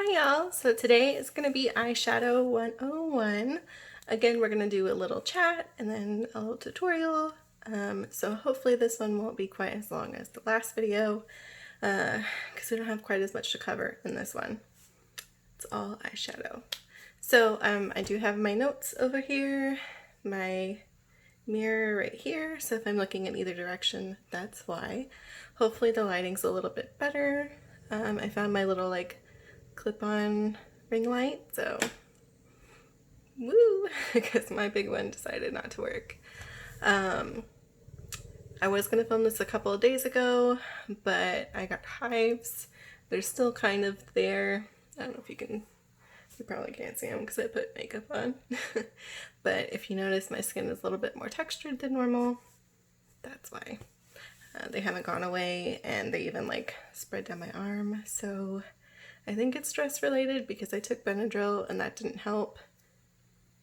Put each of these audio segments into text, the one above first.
Hi y'all, so today is going to be Eyeshadow 101. Again, we're going to do a little chat and then a little tutorial. So hopefully this one won't be quite as long as the last video because we don't have quite as much to cover in this one. It's all eyeshadow. So I do have my notes over here, my mirror right here, so if I'm looking in either direction, that's why. Hopefully the lighting's a little bit better. I found my little like clip-on ring light, so woo, because my big one decided not to work. I was gonna film this a couple of days ago, but I got hives. They're still kind of there. I don't know if you probably can't see them because I put makeup on. But if you notice, my skin is a little bit more textured than normal. That's why. They haven't gone away, and they even like spread down my arm, so I think it's stress related because I took Benadryl and that didn't help.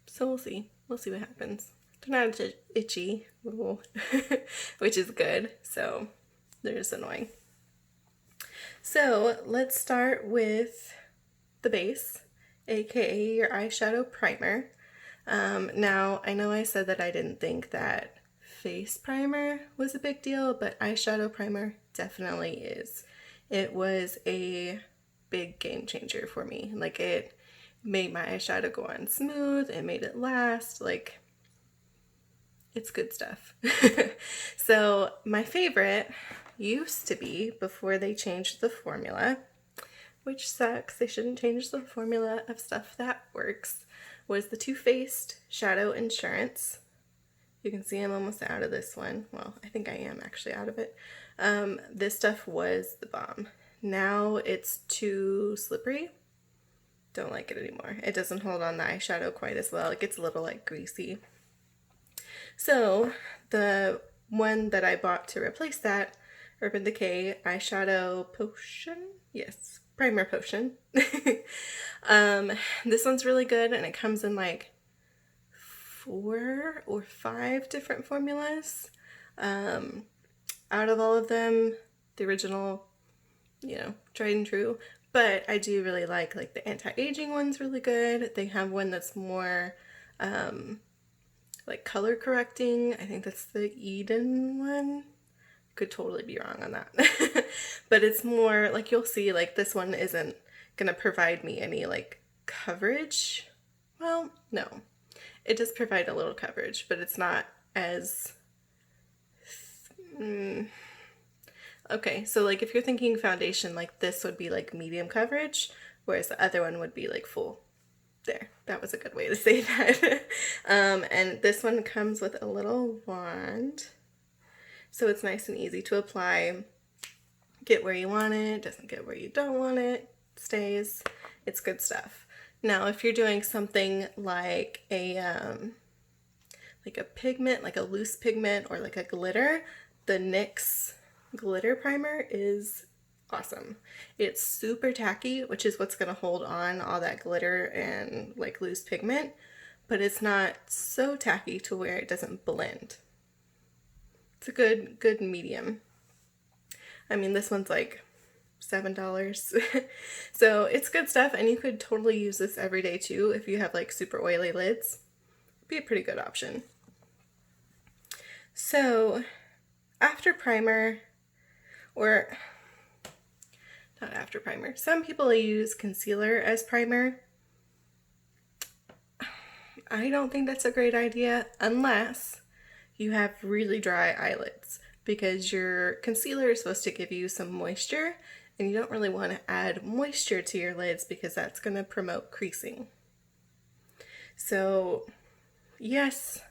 So we'll see. We'll see what happens. They're not itchy, which is good. So they're just annoying. So let's start with the base, aka your eyeshadow primer. Now I know I said that I didn't think that face primer was a big deal, but eyeshadow primer definitely is. It was a big game changer for me. Like, it made my eyeshadow go on smooth, it made it last, like, it's good stuff. So my favorite used to be, before they changed the formula, which sucks, they shouldn't change the formula of stuff that works, was the Too Faced Shadow Insurance. You can see I'm almost out of this one. Well, I think I am actually out of it. This stuff was the bomb. Now it's too slippery. Don't like it anymore. It doesn't hold on the eyeshadow quite as well. It gets a little like greasy. So the one that I bought to replace that, Urban Decay Eyeshadow Potion. Yes, Primer Potion. This one's really good, and it comes in like 4 or 5 different formulas. Out of all of them, the original, tried and true, but I do really like the anti-aging one's really good. They have one that's more like color correcting. I think that's the Eden one. Could totally be wrong on that. But it's more like, you'll see, like, this one isn't gonna provide me any like coverage. Well, no, it does provide a little coverage, but it's not as okay, so like if you're thinking foundation, like this would be like medium coverage, whereas the other one would be like full. There, that was a good way to say that. And this one comes with a little wand, so it's nice and easy to apply. Get where you want it, doesn't get where you don't want it, stays. It's good stuff. Now, if you're doing something like a pigment, like a loose pigment or like a glitter, the NYX glitter primer is awesome. It's super tacky, which is what's going to hold on all that glitter and like loose pigment, but it's not so tacky to where it doesn't blend. It's a good medium. I mean, this one's like $7. So it's good stuff, and you could totally use this every day too if you have like super oily lids. It'd be a pretty good option. So after primer, or not after primer, some people use concealer as primer. I don't think that's a great idea unless you have really dry eyelids, because your concealer is supposed to give you some moisture, and you don't really want to add moisture to your lids because that's going to promote creasing. So yes,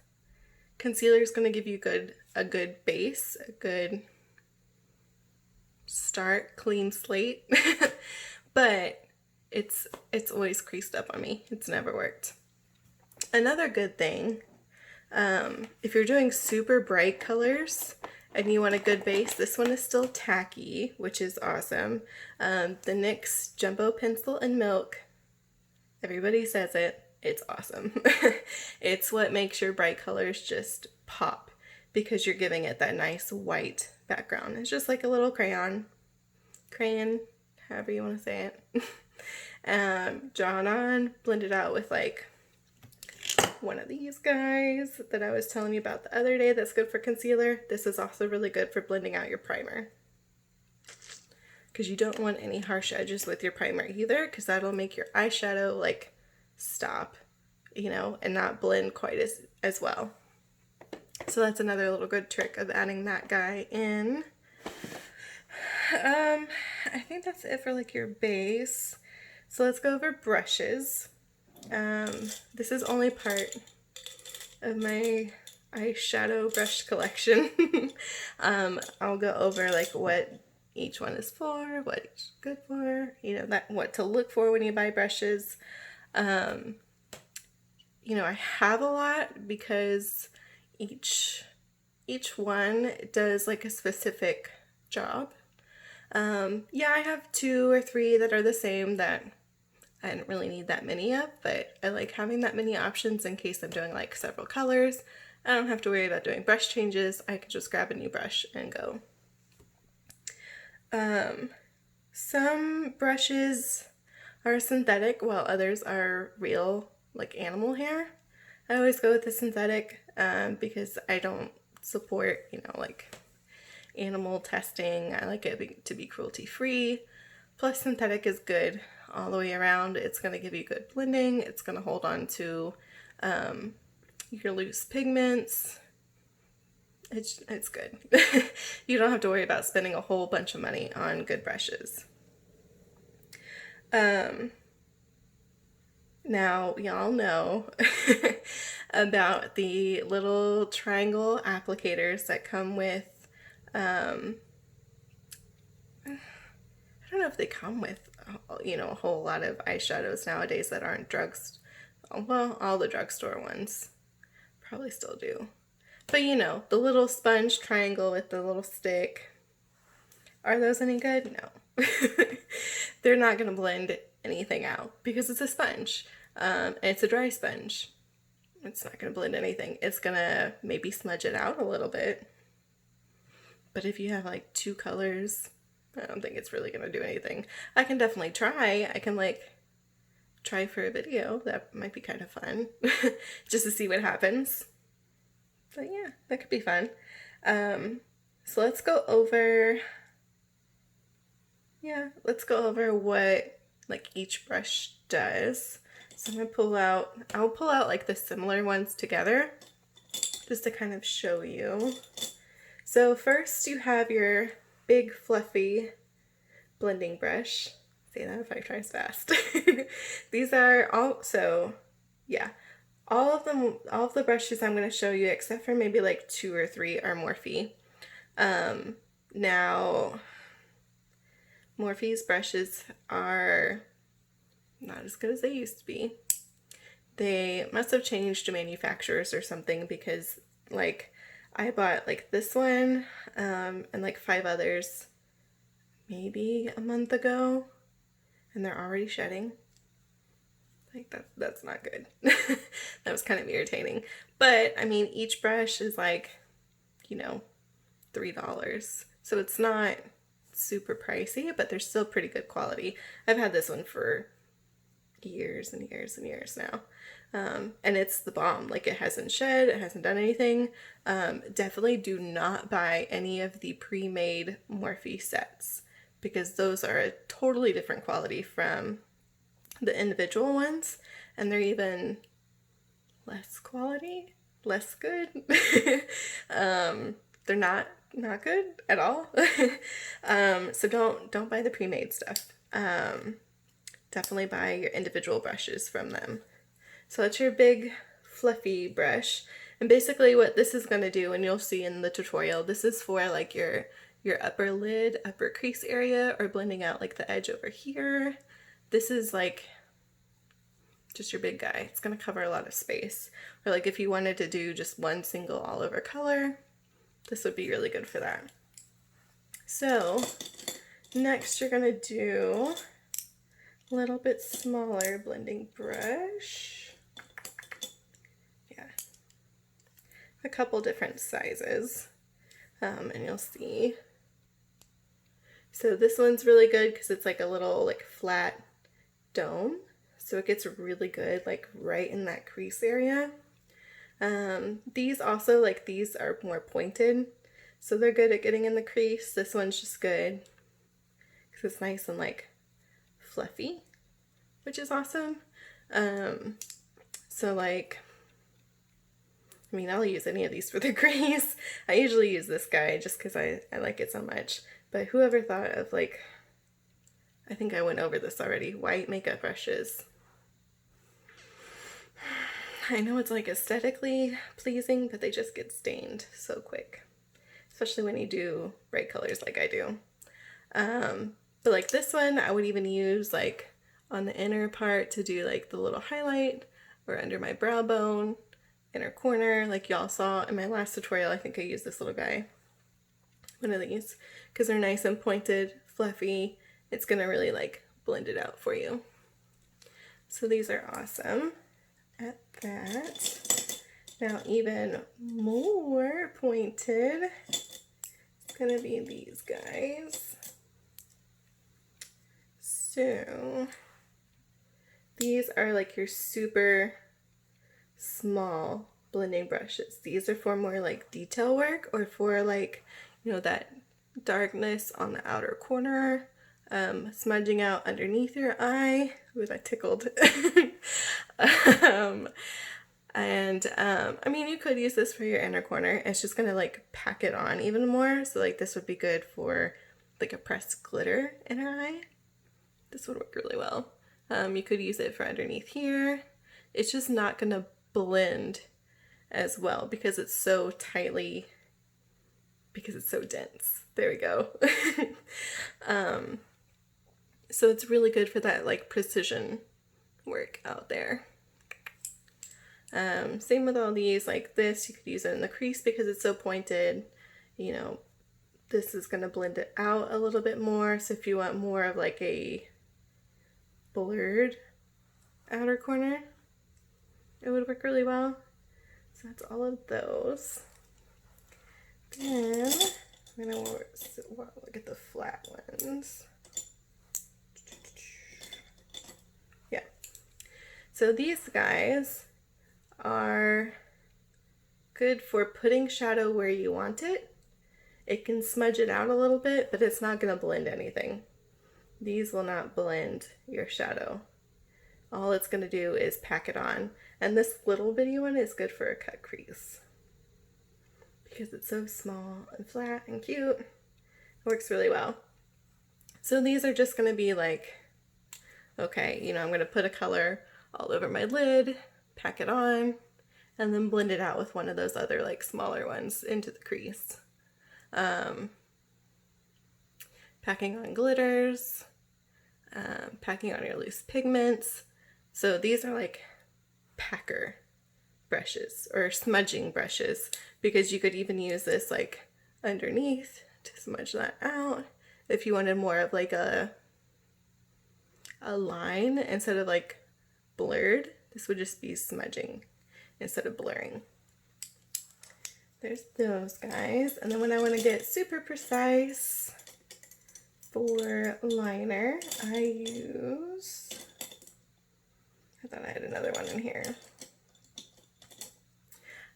concealer is going to give you a good base, a good start, clean slate, but it's always creased up on me. It's never worked. Another good thing, if you're doing super bright colors and you want a good base, this one is still tacky, which is awesome. The NYX Jumbo Pencil in Milk, everybody says it, it's awesome. It's what makes your bright colors just pop, because you're giving it that nice white background. It's just like a little crayon, however you want to say it. Drawn on, blended out with like one of these guys that I was telling you about the other day that's good for concealer. This is also really good for blending out your primer, because you don't want any harsh edges with your primer either, because that'll make your eyeshadow like stop, you know, and not blend quite as well. So that's another little good trick of adding that guy in. I think that's it for like your base. So let's go over brushes. This is only part of my eyeshadow brush collection. I'll go over like what each one is for, what it's good for, you know, that what to look for when you buy brushes. You know, I have a lot because each one does like a specific job. Yeah, I have 2 or 3 that are the same that I didn't really need that many of, but I like having that many options in case I'm doing like several colors. I don't have to worry about doing brush changes. I can just grab a new brush and go. Some brushes are synthetic while others are real, like animal hair. I always go with the synthetic because I don't support, you know, like animal testing. I like it to be cruelty free. Plus synthetic is good all the way around. It's going to give you good blending. It's going to hold on to your loose pigments. It's good. You don't have to worry about spending a whole bunch of money on good brushes. Now, y'all know about the little triangle applicators that come with, I don't know if they come with, you know, a whole lot of eyeshadows nowadays that aren't well, all the drugstore ones probably still do. But you know, the little sponge triangle with the little stick, are those any good? No. They're not going to blend anything out because it's a sponge. And it's a dry sponge. It's not going to blend anything. It's going to maybe smudge it out a little bit. But if you have like 2 colors, I don't think it's really going to do anything. I can definitely try. I can like try for a video. That might be kind of fun. Just to see what happens. But yeah, that could be fun. So let's go over what like each brush does. So I'm gonna I'll pull out like the similar ones together just to kind of show you. So first you have your big fluffy blending brush. Say that if I try fast. These are also, yeah, all of the brushes I'm going to show you except for maybe like 2 or 3 are Morphe. Now Morphe's brushes are not as good as they used to be. They must have changed manufacturers or something, because like I bought like this one and like 5 others maybe a month ago, and they're already shedding. Like that's not good. That was kind of irritating. But I mean, each brush is like, you know, $3. So it's not super pricey, but they're still pretty good quality. I've had this one for years and years and years now. And it's the bomb. Like, it hasn't shed, it hasn't done anything. Definitely do not buy any of the pre-made Morphe sets, because those are a totally different quality from the individual ones, and they're even less quality, less good. They're not good at all. So don't buy the pre-made stuff. Definitely buy your individual brushes from them. So that's your big fluffy brush. And basically what this is going to do, and you'll see in the tutorial, this is for like your upper lid, upper crease area, or blending out like the edge over here. This is like just your big guy. It's going to cover a lot of space. Or like if you wanted to do just one single all over color, this would be really good for that. So next you're going to do a little bit smaller blending brush. Yeah, a couple different sizes, and you'll see. So this one's really good because it's like a little like flat dome. So it gets really good like right in that crease area. These also, like these are more pointed. So they're good at getting in the crease. This one's just good because it's nice and like fluffy, which is awesome. So like, I mean, I'll use any of these for the crease. I usually use this guy just because I like it so much. But whoever thought of like, I think I went over this already, white makeup brushes. I know it's like aesthetically pleasing, but they just get stained so quick. Especially when you do bright colors like I do. But like this one, I would even use like on the inner part to do like the little highlight or under my brow bone, inner corner, like y'all saw in my last tutorial. I think I used this little guy, one of these, because they're nice and pointed, fluffy. It's gonna really like blend it out for you. So these are awesome at that. Now even more pointed, it's gonna be these guys. So these are like your super small blending brushes. These are for more like detail work or for like, you know, that darkness on the outer corner, smudging out underneath your eye. Ooh, that tickled. I mean, you could use this for your inner corner. It's just gonna like pack it on even more. So like this would be good for like a pressed glitter inner eye. This would work really well. You could use it for underneath here. It's just not gonna blend as well because it's so tightly, because it's so dense. There we go. So it's really good for that like precision work out there. Same with all these, like this, you could use it in the crease because it's so pointed. You know, this is gonna blend it out a little bit more. So if you want more of like a blurred outer corner, it would work really well. So that's all of those. Then I'm gonna look at the flat ones. Yeah. So these guys are good for putting shadow where you want it. It can smudge it out a little bit, but it's not gonna blend anything. These will not blend your shadow. All it's gonna do is pack it on. And this little bitty one is good for a cut crease because it's so small and flat and cute. It works really well. So these are just gonna be like, okay, you know, I'm gonna put a color all over my lid, pack it on, and then blend it out with one of those other like smaller ones into the crease. Packing on glitters, packing on your loose pigments. So these are like packer brushes or smudging brushes because you could even use this like underneath to smudge that out if you wanted more of like a line instead of like blurred. This would just be smudging instead of blurring. There's those guys. And then when I want to get super precise for liner, I thought I had another one in here.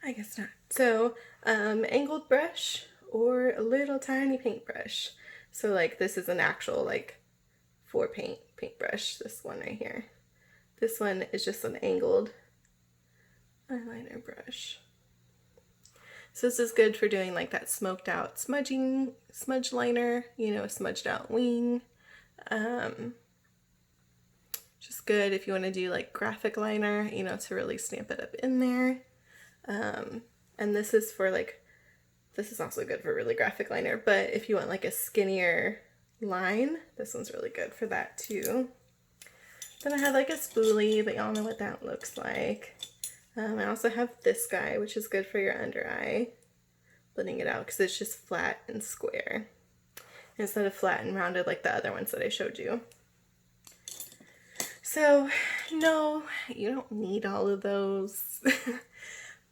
I guess not. So, angled brush or a little tiny paintbrush. So like this is an actual like for paintbrush, this one right here. This one is just an angled eyeliner brush. So this is good for doing like that smoked out smudge liner, you know, smudged out wing. Just good if you want to do like graphic liner, you know, to really stamp it up in there. And this is for like, this is also good for really graphic liner, but if you want like a skinnier line, this one's really good for that too. Then I have like a spoolie, but y'all know what that looks like. I also have this guy, which is good for your under eye, blending it out because it's just flat and square instead of flat and rounded like the other ones that I showed you. So no, you don't need all of those,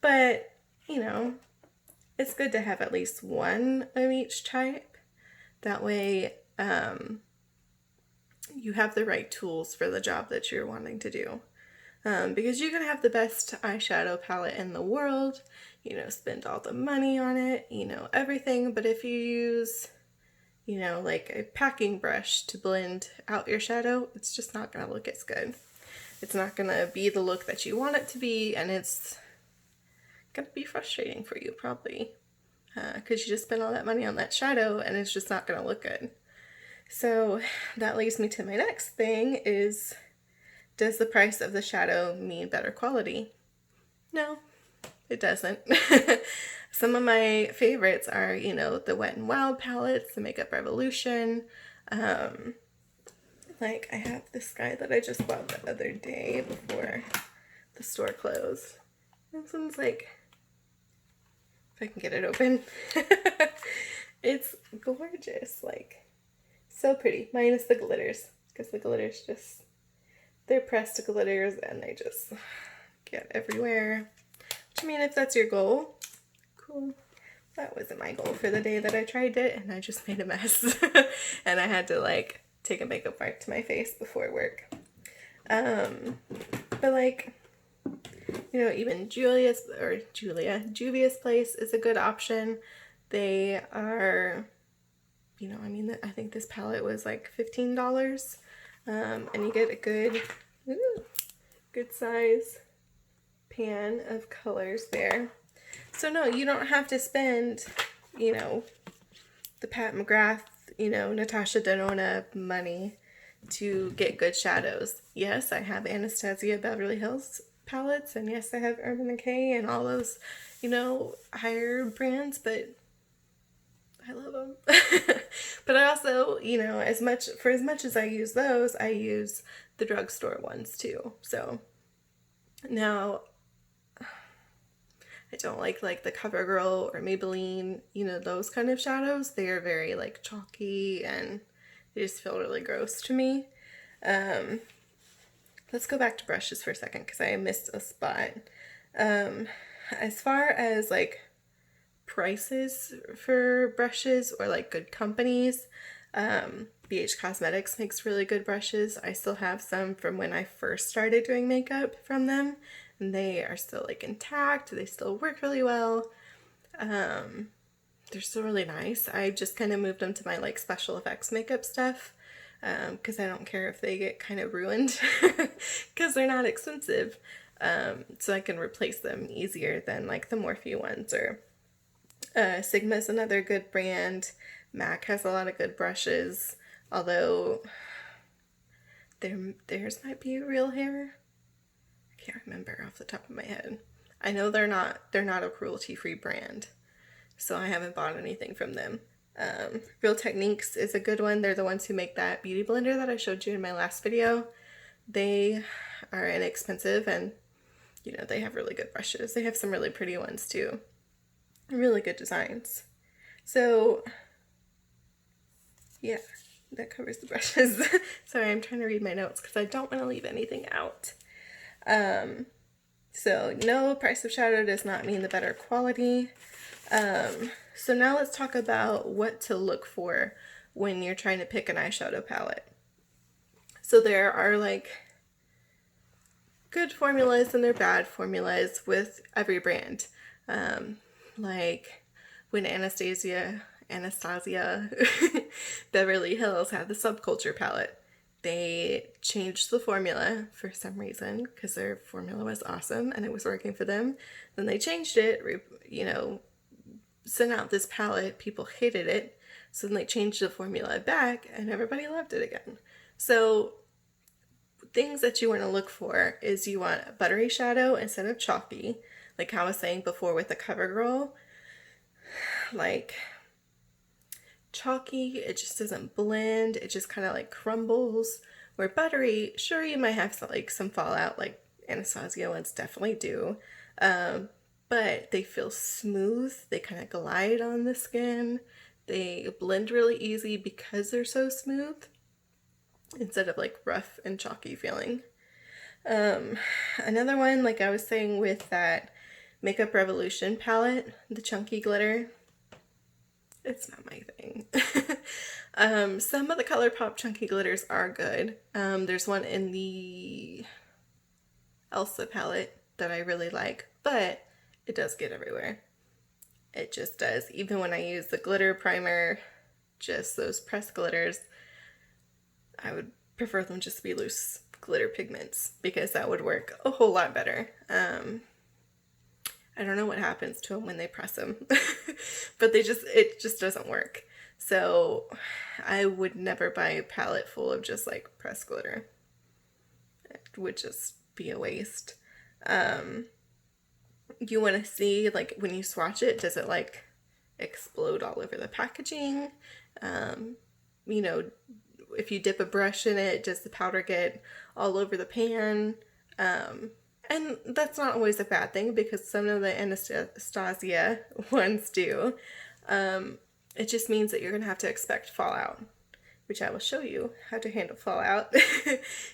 but you know, it's good to have at least one of each type. That way you have the right tools for the job that you're wanting to do. Because you can have the best eyeshadow palette in the world, you know, spend all the money on it, you know, everything. But if you use, you know, like a packing brush to blend out your shadow, it's just not going to look as good. It's not going to be the look that you want it to be, and it's going to be frustrating for you probably. Because you just spent all that money on that shadow and it's just not going to look good. So that leads me to my next thing is, does the price of the shadow mean better quality? No, it doesn't. Some of my favorites are, you know, the Wet n Wild palettes, the Makeup Revolution. Like I have this guy that I just bought the other day before the store closed. This one's like, if I can get it open. It's gorgeous, like so pretty, minus the glitters, because the glitters just, they're pressed glitters and they just get everywhere. Which, I mean, if that's your goal, cool. That wasn't my goal for the day that I tried it, and I just made a mess. And I had to like take a makeup wipe to my face before work. But like, you know, even Juvia's Place is a good option. They are, you know, I mean, I think this palette was like $15. And you get a good size pan of colors there. So no, you don't have to spend, you know, the Pat McGrath, you know, Natasha Denona money to get good shadows. Yes, I have Anastasia Beverly Hills palettes, and yes, I have Urban Decay and all those, you know, higher brands, but I love them. But I also, you know, as much as I use those, I use the drugstore ones too. So now I don't like the CoverGirl or Maybelline, you know, those kind of shadows. They are very like chalky and they just feel really gross to me. Let's go back to brushes for a second because I missed a spot. As far as like prices for brushes or like good companies, BH Cosmetics makes really good brushes. I still have some from when I first started doing makeup from them, and they are still like intact. They still work really well. They're still really nice. I just kind of moved them to my like special effects makeup stuff because I don't care if they get kind of ruined because they're not expensive. So I can replace them easier than like the Morphe ones, or Sigma is another good brand. MAC has a lot of good brushes, although theirs might be real hair. I can't remember off the top of my head. I know they're not a cruelty-free brand, so I haven't bought anything from them. Real Techniques is a good one. They're the ones who make that beauty blender that I showed you in my last video. They are inexpensive, and you know, they have really good brushes. They have some really pretty ones too. Really good designs. So yeah, that covers the brushes. Sorry, I'm trying to read my notes because I don't want to leave anything out. So no, price of shadow does not mean the better quality. So now let's talk about what to look for when you're trying to pick an eyeshadow palette. So there are like good formulas and there are bad formulas with every brand. Like when Anastasia Beverly Hills had the Subculture palette, they changed the formula for some reason because their formula was awesome and it was working for them. Then they changed it, you know, sent out this palette, people hated it, so then they changed the formula back and everybody loved it again. So things that you want to look for is you want a buttery shadow instead of chalky, like how I was saying before with the CoverGirl. Like chalky, it just doesn't blend, it just kind of like crumbles. Where buttery, sure, you might have some fallout, like Anastasia ones definitely do, but they feel smooth, they kind of glide on the skin, they blend really easy because they're so smooth instead of like rough and chalky feeling. Another one, like I was saying with that Makeup Revolution palette, the chunky glitter, it's not my thing. Some of the ColourPop chunky glitters are good. There's one in the Elsa palette that I really like, but it does get everywhere. It just does. Even when I use the glitter primer, just those pressed glitters, I would prefer them just to be loose glitter pigments because that would work a whole lot better. I don't know what happens to them when they press them, but it just doesn't work. So I would never buy a palette full of just like pressed glitter. It would just be a waste. You want to see, like, when you swatch it, does it like explode all over the packaging? You know, if you dip a brush in it, does the powder get all over the pan? And that's not always a bad thing because some of the Anastasia ones do. It just means that you're going to have to expect fallout, which I will show you how to handle fallout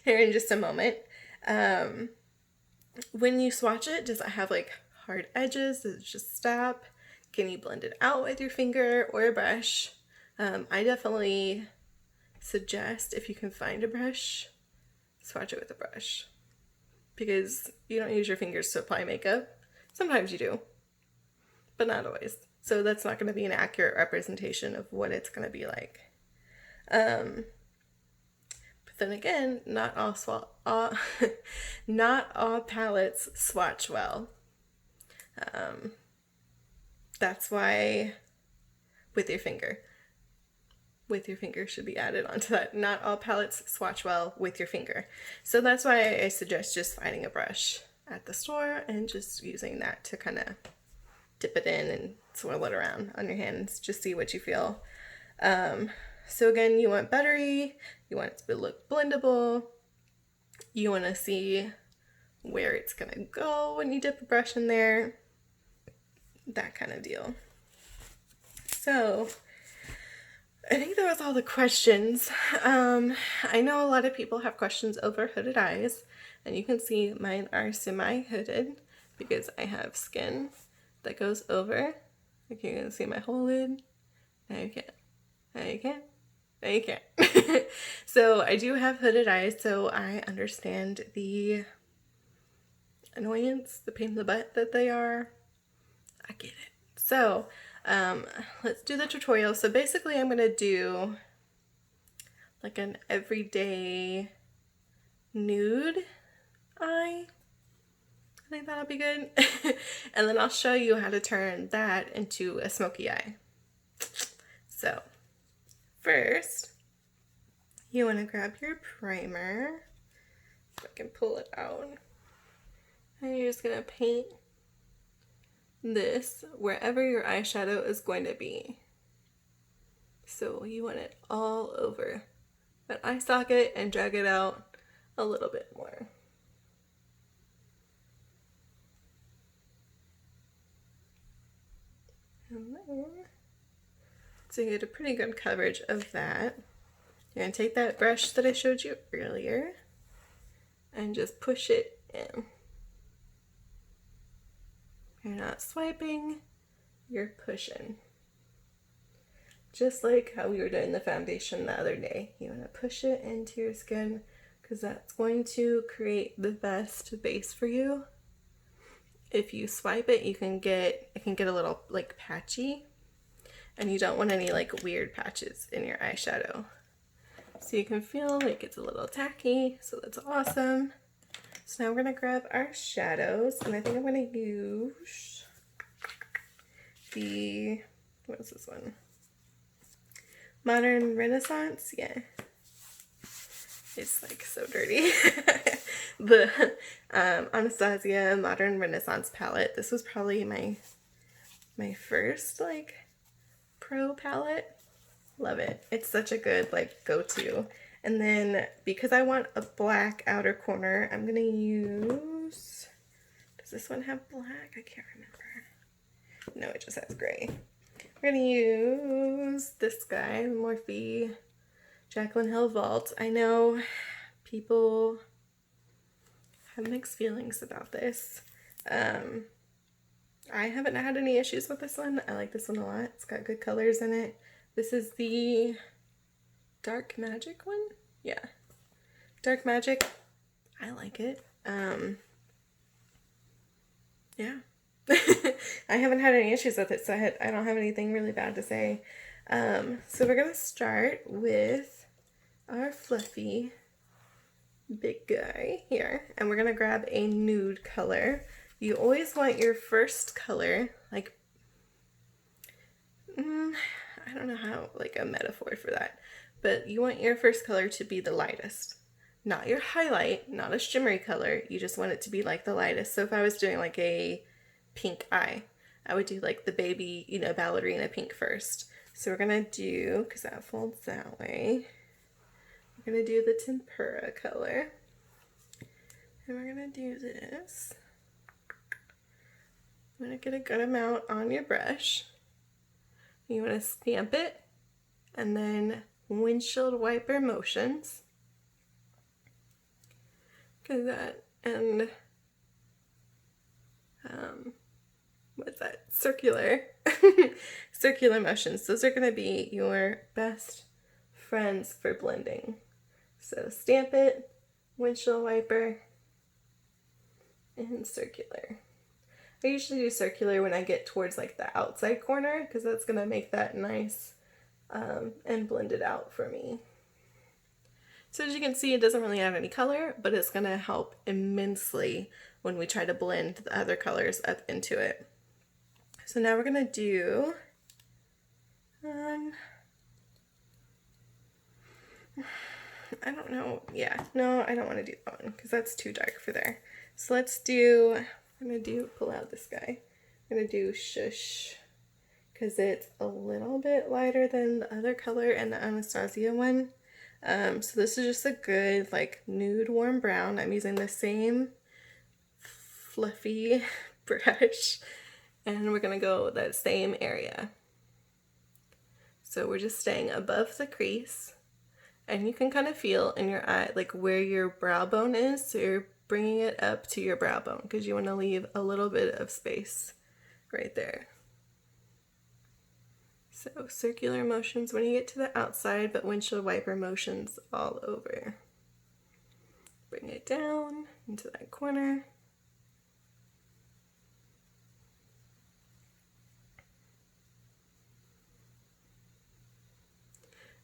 here in just a moment. When you swatch it, does it have like hard edges? Does it just stop? Can you blend it out with your finger or a brush? I definitely suggest, if you can find a brush, swatch it with a brush. Because you don't use your fingers to apply makeup. Sometimes you do, but not always. So that's not going to be an accurate representation of what it's going to be like. But then again, not all palettes swatch well. That's why with your finger should be added onto that. Not all palettes swatch well with your finger. So that's why I suggest just finding a brush at the store and just using that to kind of dip it in and swirl it around on your hands. Just see what you feel. So again, you want buttery, you want it to look blendable, you want to see where it's going to go when you dip a brush in there, that kind of deal. So I think that was all the questions. I know a lot of people have questions over hooded eyes, and you can see mine are semi-hooded because I have skin that goes over. Like, you can see my whole lid. Now you can't. Now you can't. Now you can't. So I do have hooded eyes, so I understand the annoyance, the pain in the butt that they are. I get it. So let's do the tutorial. So basically I'm going to do like an everyday nude eye. I think that'll be good. And then I'll show you how to turn that into a smoky eye. So first, you want to grab your primer. If I can pull it out. And you're just going to paint this wherever your eyeshadow is going to be. So you want it all over that eye socket and drag it out a little bit more. And then, so you get a pretty good coverage of that. You're going to take that brush that I showed you earlier and just push it in. You're not swiping, you're pushing. Just like how we were doing the foundation the other day. You want to push it into your skin because that's going to create the best base for you. If you swipe it, it can get a little like patchy, and you don't want any like weird patches in your eyeshadow. So you can feel like it's a little tacky, so that's awesome. So now we're going to grab our shadows, and I think I'm going to use what is this one? Modern Renaissance? Yeah. It's like so dirty. The Anastasia Modern Renaissance palette. This was probably my first like pro palette. Love it. It's such a good like go-to. And then because I want a black outer corner, I'm gonna use, does this one have black? I can't remember. No, it just has gray. We're gonna use this guy, Morphe Jacklyn Hill Vault. I know people have mixed feelings about this. I haven't had any issues with this one. I like this one a lot. It's got good colors in it. This is the Dark Magic one? Yeah. Dark Magic. I like it. Yeah. I haven't had any issues with it, so I don't have anything really bad to say. So we're gonna start with our fluffy big guy here, and we're gonna grab a nude color. You always want your first color, like, I don't know how, like a metaphor for that, but you want your first color to be the lightest. Not your highlight, not a shimmery color, you just want it to be like the lightest. So if I was doing like a pink eye, I would do like the baby, you know, ballerina pink first. So we're gonna do, because that folds that way, we're gonna do the tempera color. And we're gonna do this. I'm gonna get a good amount on your brush. You wanna stamp it, and then windshield wiper motions. Cause that, and what's that? Circular. Circular motions. Those are gonna be your best friends for blending. So stamp it, windshield wiper, and circular. I usually do circular when I get towards like the outside corner because that's gonna make that nice and blend it out for me. So as you can see, it doesn't really add any color, but it's gonna help immensely when we try to blend the other colors up into it. So now we're gonna do I don't know. Yeah, no, I don't want to do that one because that's too dark for there. So let's do, I'm going to pull out this guy. I'm going to do Shush because it's a little bit lighter than the other color and the Anastasia one. So this is just a good like nude warm brown. I'm using the same fluffy brush and we're going to go that same area. So we're just staying above the crease. And you can kind of feel in your eye, like where your brow bone is, so you're bringing it up to your brow bone because you want to leave a little bit of space right there. So circular motions when you get to the outside, but windshield wiper motions all over. Bring it down into that corner.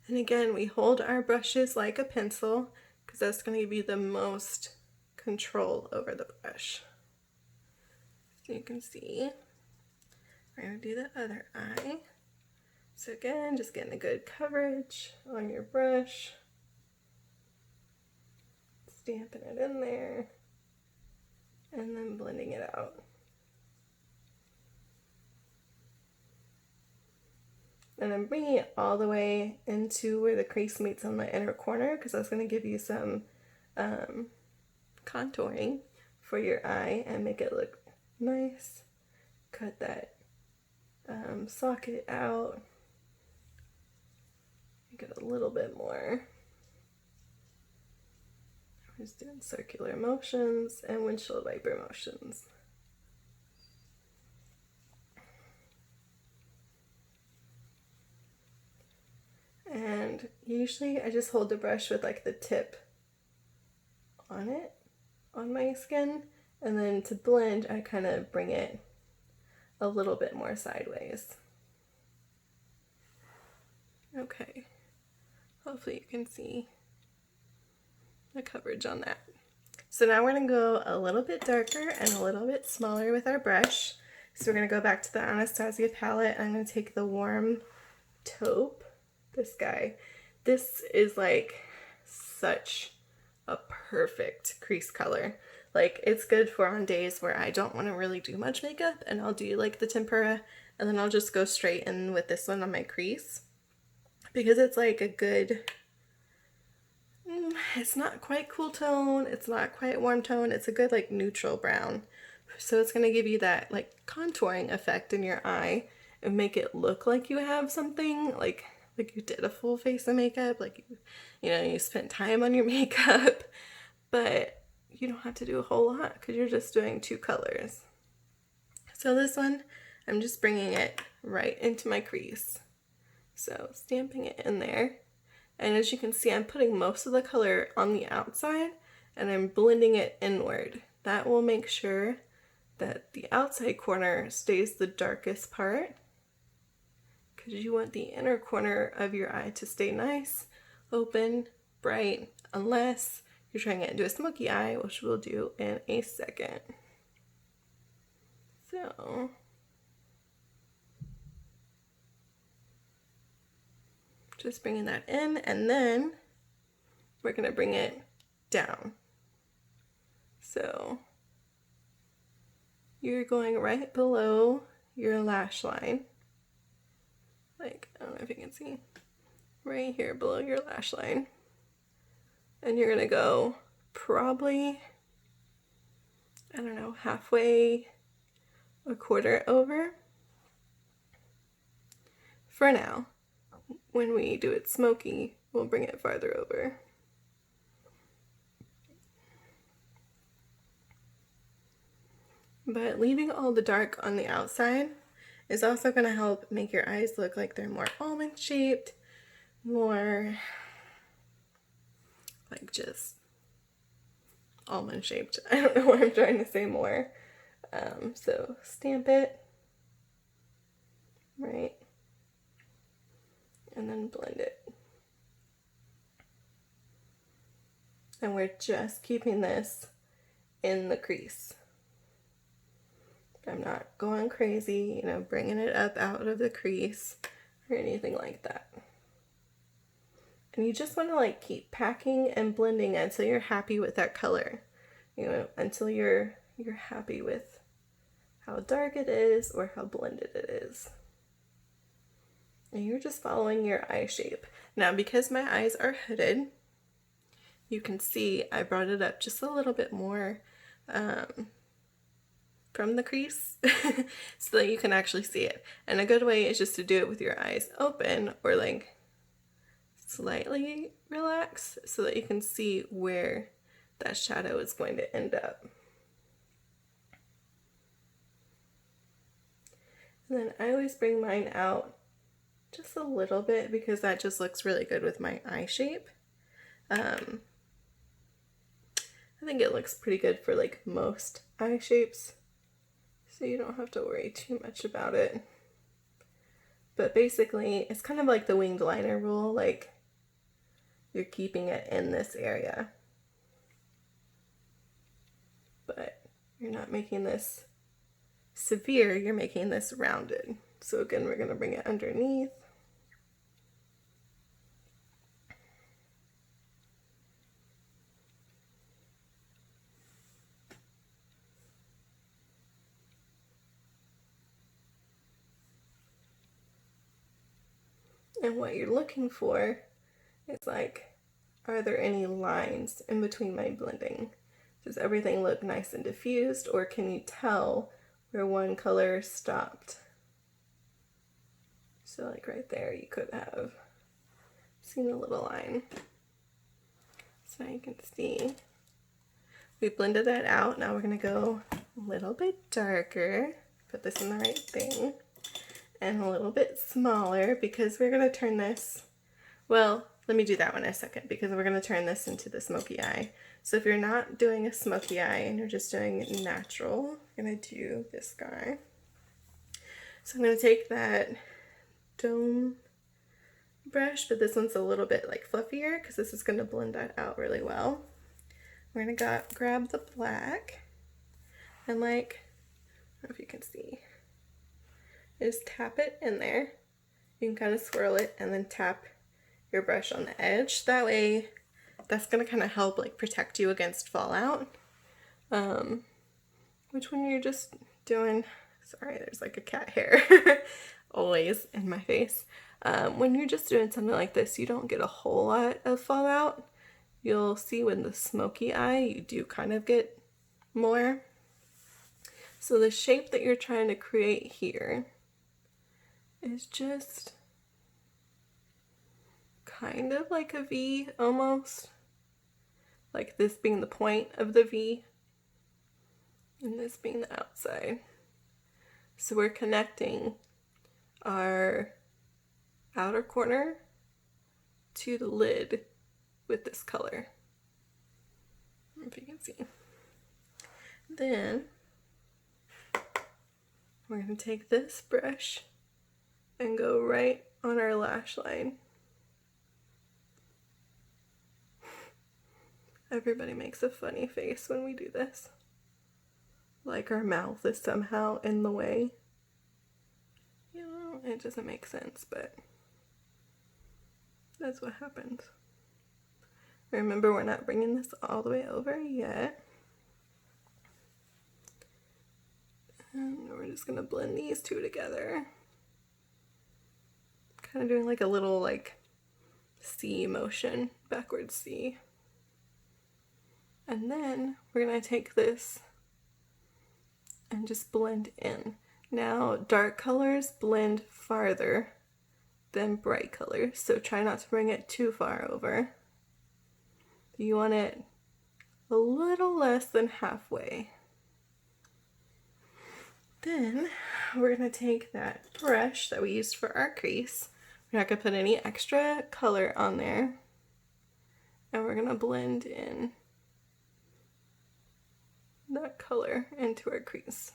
And again, we hold our brushes like a pencil because that's going to give you the most control over the brush. So you can see, we're going to do the other eye. So again, just getting a good coverage on your brush. Stamping it in there. And then blending it out. And I'm bringing it all the way into where the crease meets on the inner corner because that's going to give you some contouring for your eye and make it look nice. Cut that socket out. Get a little bit more. I'm just doing circular motions and windshield wiper motions. And usually I just hold the brush with like the tip on it, on my skin, and then to blend I kind of bring it a little bit more sideways. Okay, hopefully you can see the coverage on that. So now we're gonna go a little bit darker and a little bit smaller with our brush. So we're gonna go back to the Anastasia palette and I'm gonna take the warm taupe. This guy. This is like such a perfect crease color. Like it's good for on days where I don't want to really do much makeup and I'll do like the tempera and then I'll just go straight in with this one on my crease because it's like a good, it's not quite cool tone, it's not quite warm tone, it's a good like neutral brown. So it's going to give you that like contouring effect in your eye and make it look like you have something like you did a full face of makeup, like you know, you spent time on your makeup, but you don't have to do a whole lot because you're just doing two colors. So this one, I'm just bringing it right into my crease. So stamping it in there. And as you can see, I'm putting most of the color on the outside and I'm blending it inward. That will make sure that the outside corner stays the darkest part, because you want the inner corner of your eye to stay nice, open, bright, unless you're trying it into a smoky eye, which we'll do in a second. So just bringing that in, and then we're going to bring it down. So you're going right below your lash line. Like, I don't know if you can see. Right here below your lash line. And you're going to go probably, I don't know, halfway, a quarter over. For now. When we do it smoky, we'll bring it farther over. But leaving all the dark on the outside is also going to help make your eyes look like they're more almond shaped, more like just almond shaped. I don't know what I'm trying to say more. So stamp it, right, and then blend it. And we're just keeping this in the crease. I'm not going crazy, you know, bringing it up out of the crease or anything like that. And you just want to like keep packing and blending until you're happy with that color. You know, until you're happy with how dark it is or how blended it is. And you're just following your eye shape. Now, because my eyes are hooded, you can see I brought it up just a little bit more from the crease so that you can actually see it. And a good way is just to do it with your eyes open or like slightly relax so that you can see where that shadow is going to end up. And then I always bring mine out just a little bit because that just looks really good with my eye shape. I think it looks pretty good for like most eye shapes, so you don't have to worry too much about it. But basically, it's kind of like the winged liner rule, like you're keeping it in this area. But you're not making this severe, you're making this rounded. So again, we're going to bring it underneath. And what you're looking for is like, are there any lines in between my blending? Does everything look nice and diffused, or can you tell where one color stopped? So like right there, you could have seen a little line. So you can see we blended that out. Now we're gonna go a little bit darker, put this in the right thing, and a little bit smaller because we're gonna turn this, well, let me do that one in a second because we're gonna turn this into the smoky eye. So if you're not doing a smoky eye and you're just doing natural, I'm gonna do this guy. So I'm gonna take that dome brush, but this one's a little bit like fluffier because this is gonna blend that out really well. We're gonna grab the black and like, I don't know if you can see, just tap it in there. You can kind of swirl it and then tap your brush on the edge. That way, that's gonna kind of help like protect you against fallout. Which when you're just doing, sorry, there's like a cat hair always in my face. When you're just doing something like this, you don't get a whole lot of fallout. You'll see with the smoky eye, you do kind of get more. So the shape that you're trying to create here is just kind of like a V almost. Like this being the point of the V and this being the outside. So we're connecting our outer corner to the lid with this color. I don't know if you can see. Then we're going to take this brush and go right on our lash line. Everybody makes a funny face when we do this. Like our mouth is somehow in the way. You know, it doesn't make sense, but that's what happens. Remember, we're not bringing this all the way over yet. And we're just gonna blend these two together. Kind of doing like a little like C motion, backwards C. And then we're gonna take this and just blend in. Now, dark colors blend farther than bright colors, so try not to bring it too far over. You want it a little less than halfway. Then we're gonna take that brush that we used for our crease. We're not gonna put any extra color on there. And we're gonna blend in that color into our crease.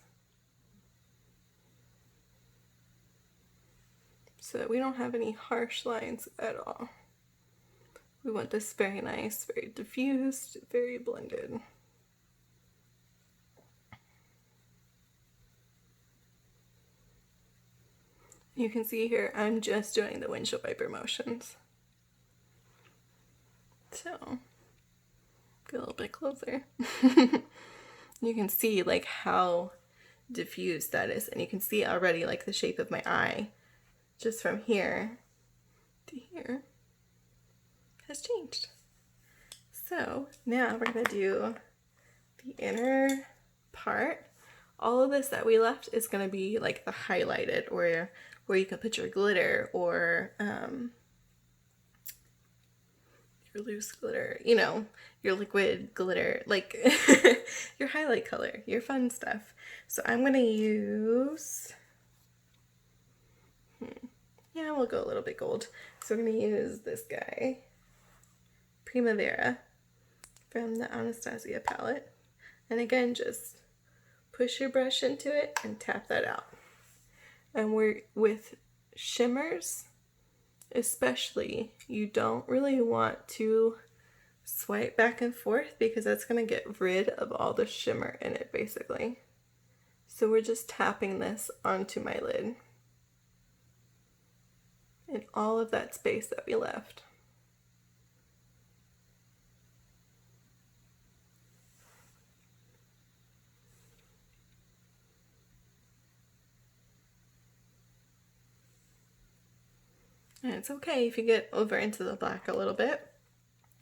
So that we don't have any harsh lines at all. We want this very nice, very diffused, very blended. You can see here, I'm just doing the windshield wiper motions. So, get a little bit closer. You can see like how diffused that is, and you can see already like the shape of my eye just from here to here has changed. So now we're gonna do the inner part. All of this that we left is gonna be like the highlighted, or where you can put your glitter or your loose glitter, you know, your liquid glitter, like your highlight color, your fun stuff. So I'm gonna use, yeah, we'll go a little bit gold. So we're gonna use this guy, Primavera, from the Anastasia palette. And again, just push your brush into it and tap that out. And we're with shimmers, especially, you don't really want to swipe back and forth because that's going to get rid of all the shimmer in it, basically. So we're just tapping this onto my lid and all of that space that we left. And it's okay if you get over into the black a little bit,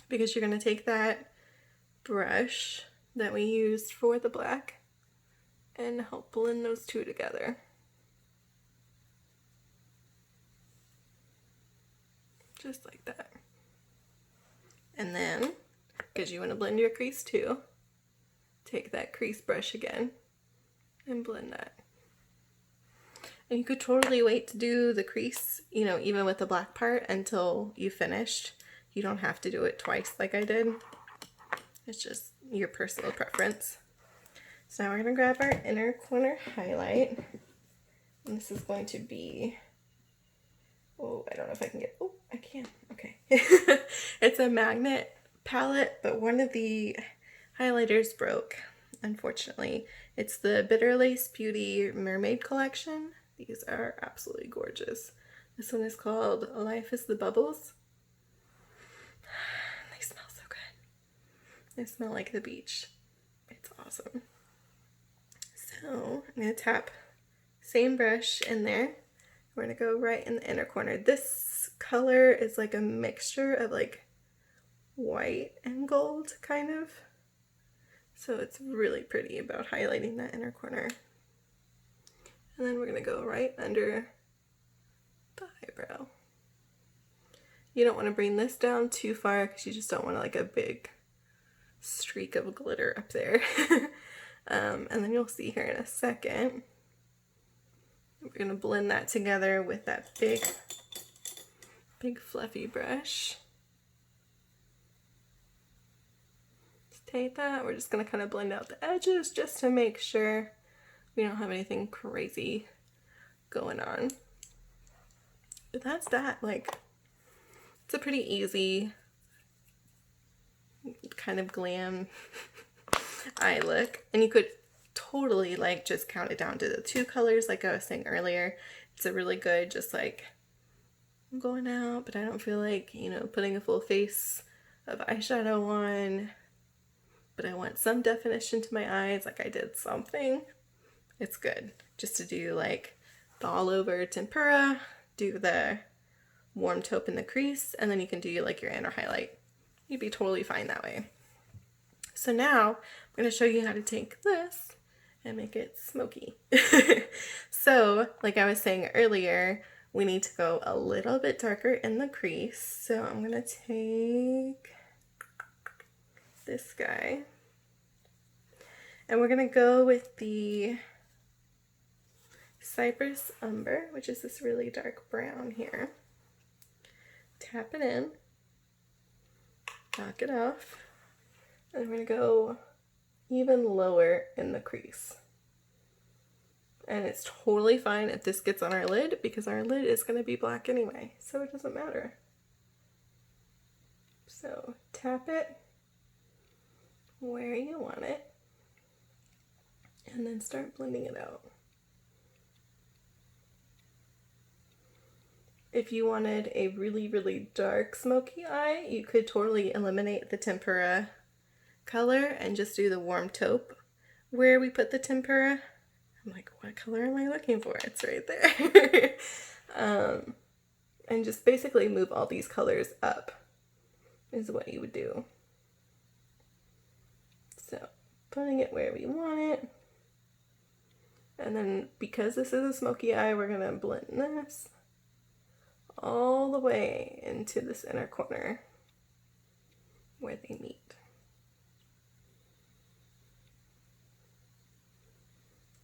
because you're going to take that brush that we used for the black and help blend those two together. Just like that. And then, because you want to blend your crease too, take that crease brush again and blend that. And you could totally wait to do the crease, you know, even with the black part until you finished. You don't have to do it twice like I did. It's just your personal preference. So now we're going to grab our inner corner highlight. And this is going to be, oh, I don't know if I can get, oh, I can, okay. It's a magnet palette, but one of the highlighters broke, unfortunately. It's the Bitter Lace Beauty Mermaid Collection. These are absolutely gorgeous. This one is called Life is the Bubbles. They smell so good. They smell like the beach. It's awesome. So I'm going to tap same brush in there. We're going to go right in the inner corner. This color is like a mixture of like white and gold, kind of. So it's really pretty about highlighting that inner corner. And then we're going to go right under the eyebrow. You don't want to bring this down too far because you just don't want like a big streak of glitter up there. And then you'll see here in a second. We're going to blend that together with that big fluffy brush. precipitate that. We're just gonna kind of blend out the edges just to make sure we don't have anything crazy going on. But that's that. Like, it's a pretty easy kind of glam eye look, and you could totally like just count it down to the 2 colors like I was saying earlier. It's a really good, just like, I'm going out but I don't feel like, you know, putting a full face of eyeshadow on, but I want some definition to my eyes, like I did something. It's good just to do like the all over tempera, do the warm taupe in the crease, and then you can do like your inner highlight. You'd be totally fine that way. So now I'm going to show you how to take this and make it smoky. So like I was saying earlier, we need to go a little bit darker in the crease. So I'm going to take this guy, and we're going to go with the Cypress Umber, which is this really dark brown here. Tap it in, knock it off, and we're going to go even lower in the crease. And it's totally fine if this gets on our lid, because our lid is going to be black anyway, so it doesn't matter. So tap it where you want it, and then start blending it out. If you wanted a really, really dark smoky eye, you could totally eliminate the tempera color and just do the warm taupe where we put the tempera. I'm like, what color am I looking for? It's right there. And just basically move all these colors up is what you would do. So putting it where we want it. And then because this is a smoky eye, we're going to blend this all the way into this inner corner where they meet.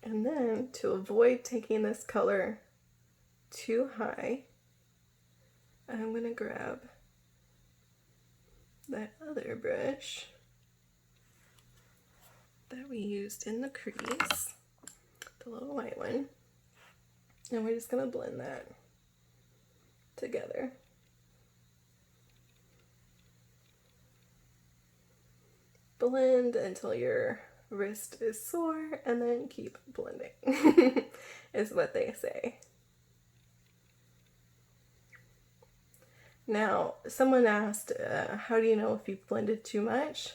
And then to avoid taking this color too high, I'm going to grab that other brush that we used in the crease, the little white one, and we're just going to blend that together. Blend until your wrist is sore, and then keep blending is what they say. Now, someone asked, how do you know if you've blended too much?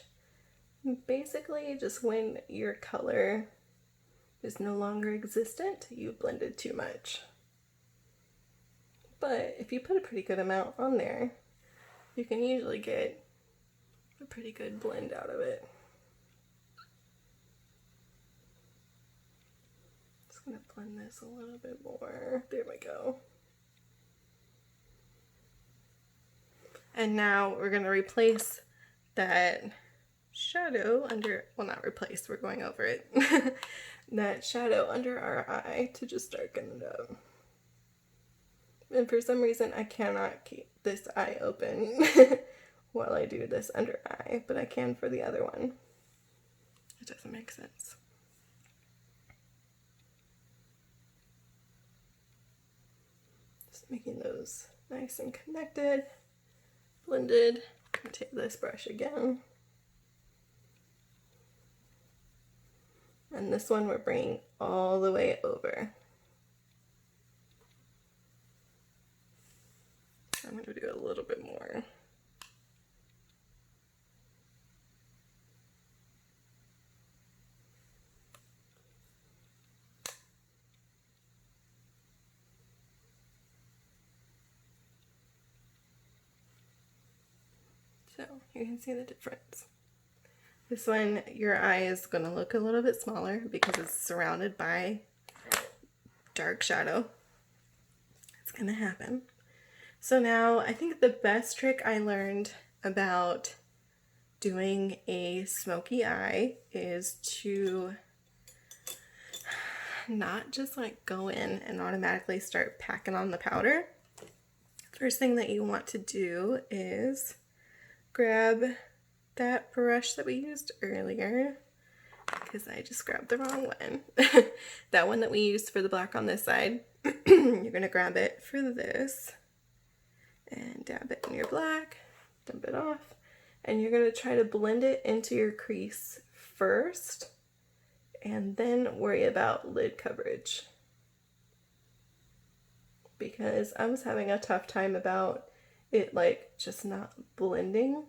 Basically, just when your color is no longer existent, you've blended too much. But if you put a pretty good amount on there, you can usually get a pretty good blend out of it. Just gonna blend this a little bit more. There we go. And now we're gonna replace that shadow under, well, not replace, we're going over it. That shadow under our eye to just darken it up. And for some reason I cannot keep this eye open while I do this under eye, but I can for the other one. It doesn't make sense. Just making those nice and connected, blended. I'll take this brush again. And this one we're bringing all the way over. I'm going to do a little bit more. So you can see the difference. This one, your eye is going to look a little bit smaller because it's surrounded by dark shadow. It's going to happen. So now I think the best trick I learned about doing a smoky eye is to not just like go in and automatically start packing on the powder. First thing that you want to do is grab that brush that we used earlier, because I just grabbed the wrong one. That one that we used for the black on this side. You're going to grab it for this and dab it in your black, dump it off, and you're going to try to blend it into your crease first and then worry about lid coverage. Because I was having a tough time about it like just not blending.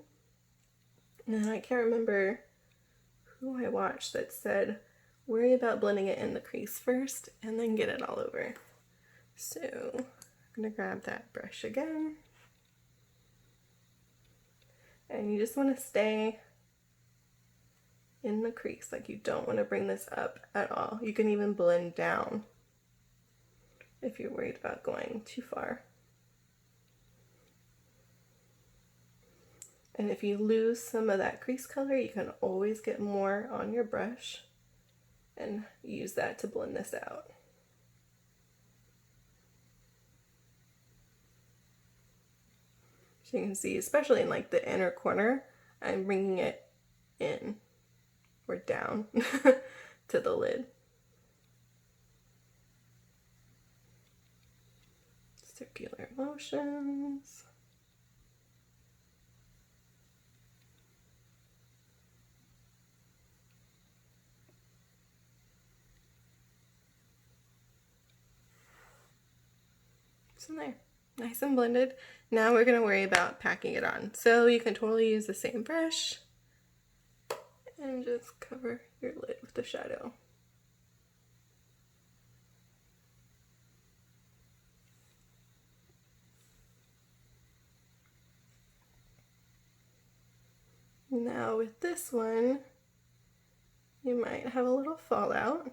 And I can't remember who I watched that said, worry about blending it in the crease first and then get it all over. So I'm gonna grab that brush again. And you just wanna stay in the crease, like you don't wanna bring this up at all. You can even blend down if you're worried about going too far. And if you lose some of that crease color, you can always get more on your brush and use that to blend this out. So you can see, especially in like the inner corner, I'm bringing it in or down to the lid. Circular motions. So there, nice and blended. Now we're going to worry about packing it on. So you can totally use the same brush and just cover your lid with the shadow. Now with this one, you might have a little fallout,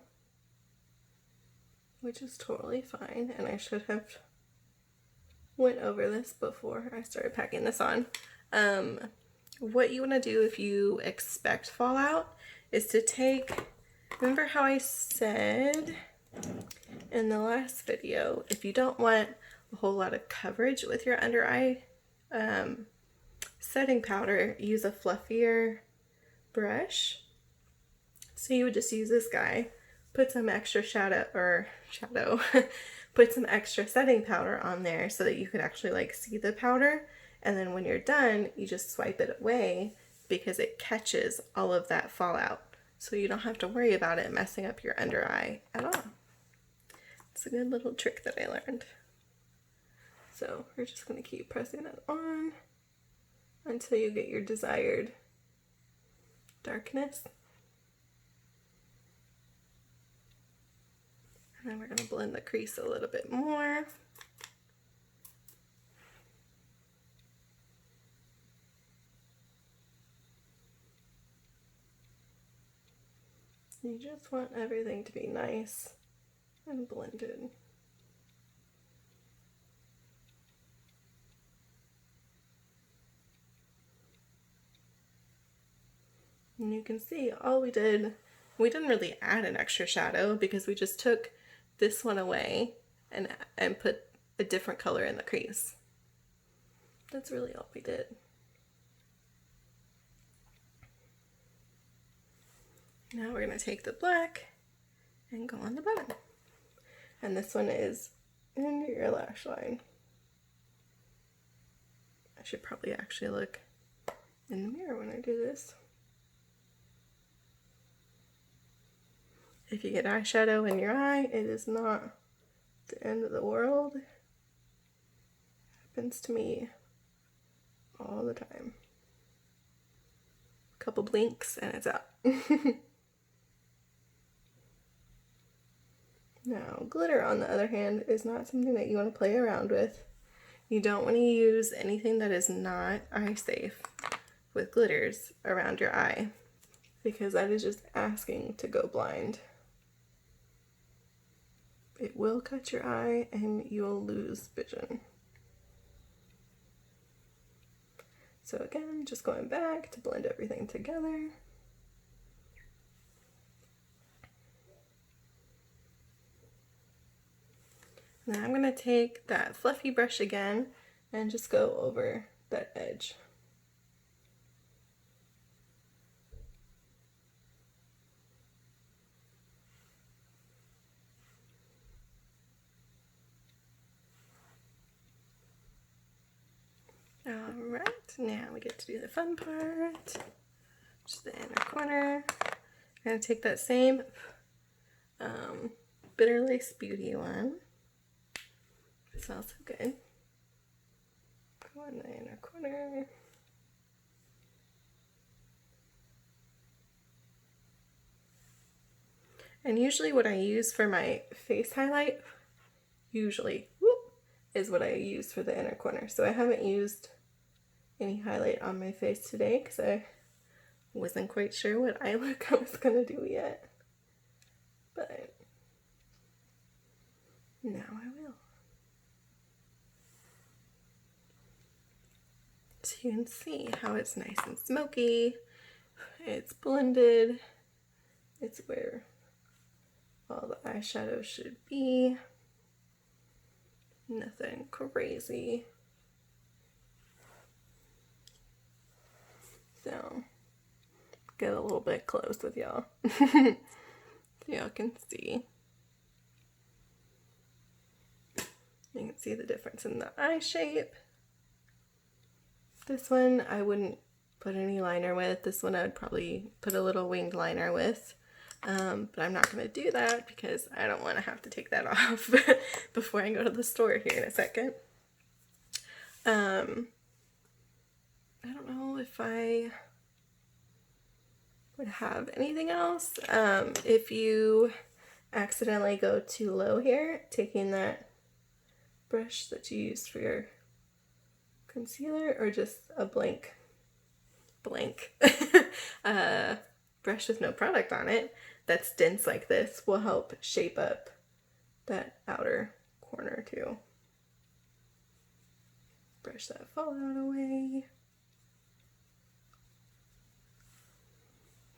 which is totally fine, and I should have went over this before I started packing this on. What you want to do if you expect fallout is to take, remember how I said in the last video, if you don't want a whole lot of coverage with your under eye setting powder, use a fluffier brush. So you would just use this guy, put some extra shadow, put some extra setting powder on there so that you could actually like see the powder. And then when you're done, you just swipe it away because it catches all of that fallout. So you don't have to worry about it messing up your under eye at all. It's a good little trick that I learned. So we're just going to keep pressing it on until you get your desired darkness. And then we're going to blend the crease a little bit more. You just want everything to be nice and blended. And you can see all we didn't really add an extra shadow because we just took this one away and put a different color in the crease. That's really all we did. Now we're going to take the black and go on the bottom. And this one is into your lash line. I should probably actually look in the mirror when I do this. If you get eyeshadow in your eye, it is not the end of the world. It happens to me all the time. A couple blinks and it's out. Now, glitter, on the other hand, is not something that you want to play around with. You don't want to use anything that is not eye safe with glitters around your eye, because that is just asking to go blind. It will cut your eye and you'll lose vision. So again, just going back to blend everything together. Now I'm going to take that fluffy brush again and just go over that edge. Now we get to do the fun part, just the inner corner. I'm going to take that same Bitter Lace Beauty one. It smells so good. Go in the inner corner. And usually what I use for my face highlight, is what I use for the inner corner. So I haven't used any highlight on my face today because I wasn't quite sure what eye look I was going to do yet. But now I will. So you can see how it's nice and smoky. It's blended. It's where all the eyeshadow should be. Nothing crazy. So, get a little bit close with y'all. So y'all can see. You can see the difference in the eye shape. This one I wouldn't put any liner with. This one I would probably put a little winged liner with. But I'm not going to do that because I don't want to have to take that off before I go to the store here in a second. I don't know if I would have anything else. If you accidentally go too low here, taking that brush that you used for your concealer or just a blank brush with no product on it that's dense like this will help shape up that outer corner too. Brush that fallout away.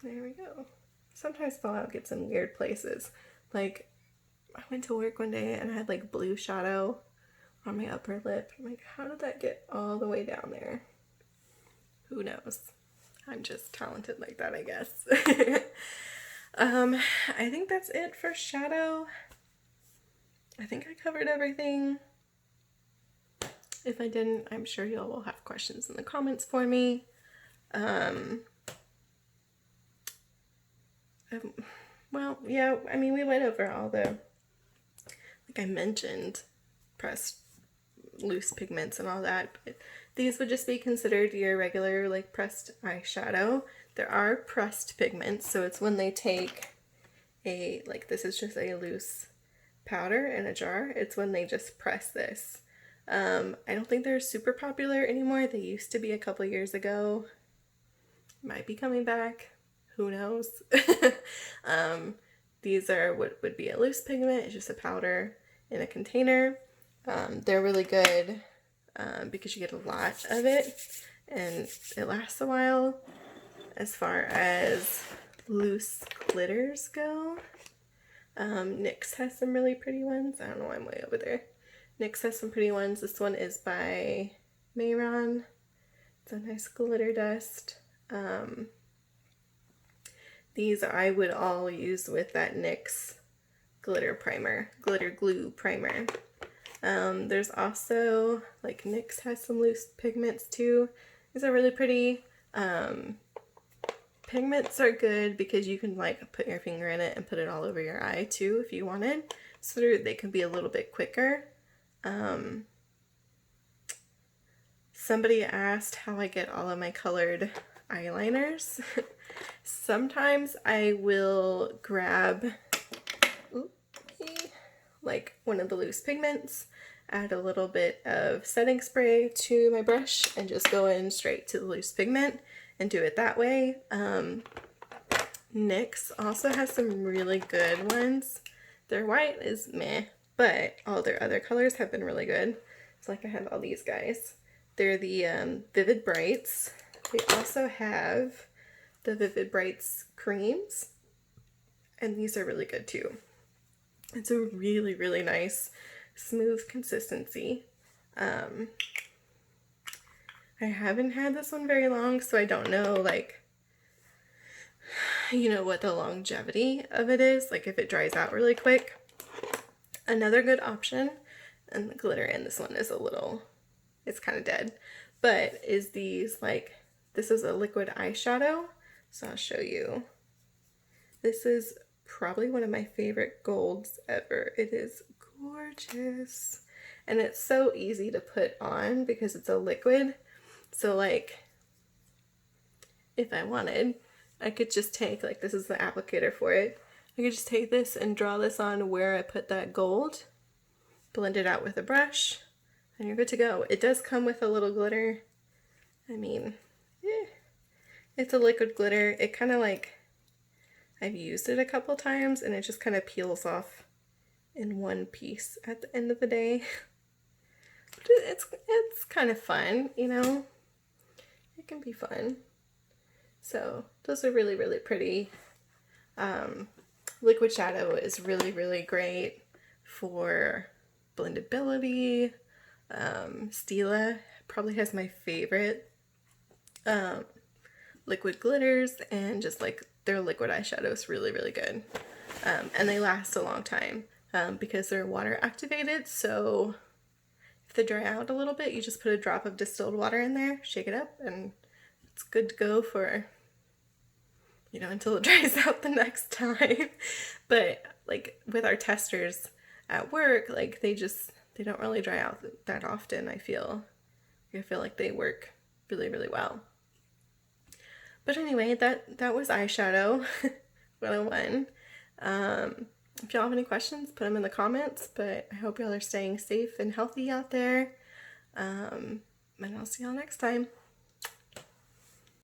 There we go. Sometimes fallout gets in weird places. Like, I went to work one day and I had like blue shadow on my upper lip. I'm like, how did that get all the way down there? Who knows? I'm just talented like that, I guess. I think that's it for shadow. I think I covered everything. If I didn't, I'm sure y'all will have questions in the comments for me. Well, yeah, I mean, we went over all the, like I mentioned, pressed loose pigments and all that, but these would just be considered your regular, like, pressed eyeshadow. There are pressed pigments, so it's when they take a, like, this is just a loose powder in a jar. It's when they just press this. I don't think they're super popular anymore. They used to be a couple years ago. Might be coming back. Who knows? These are what would be a loose pigment. It's just a powder in a container. They're really good because you get a lot of it and it lasts a while. As far as loose glitters go, NYX has some really pretty ones. I don't know why I'm way over there. NYX has some pretty ones. This one is by Mayron. It's a nice glitter dust. These I would all use with that NYX glitter primer, glitter glue primer. There's also, like, NYX has some loose pigments too. These are really pretty. Pigments are good because you can, like, put your finger in it and put it all over your eye too if you wanted. So they can be a little bit quicker. Somebody asked how I get all of my colored eyeliners. Sometimes I will grab like one of the loose pigments, add a little bit of setting spray to my brush and just go in straight to the loose pigment and do it that way. NYX also has some really good ones. Their white is meh, but all their other colors have been really good. So like I have all these guys. They're the Vivid Brights. They also have the Vivid Brights creams, and these are really good too. It's a really, really nice, smooth consistency. I haven't had this one very long, so I don't know, like, you know, what the longevity of it is, like if it dries out really quick. Another good option, and the glitter in this one is a little, it's kind of dead, but is these, like, this is a liquid eyeshadow, so I'll show you. This is probably one of my favorite golds ever. It is gorgeous, and it's so easy to put on because it's a liquid. So like, if I wanted, I could just take, like, this is the applicator for it. I could just take this and draw this on where I put that gold, blend it out with a brush, and you're good to go. It does come with a little glitter. I mean, it's a liquid glitter. It kind of like, I've used it a couple times and it just kind of peels off in one piece at the end of the day. But it's kind of fun, you know? It can be fun. So those are really, really pretty. Liquid shadow is really, really great for blendability. Stila probably has my favorite liquid glitters, and just like their liquid eyeshadow is really, really good. And they last a long time because they're water activated. So if they dry out a little bit, you just put a drop of distilled water in there, shake it up, and it's good to go for, you know, until it dries out the next time. But like with our testers at work, like they don't really dry out that often. I feel like they work really, really well. But anyway, that was eyeshadow 101. If y'all have any questions, put them in the comments, but I hope y'all are staying safe and healthy out there. And I'll see y'all next time.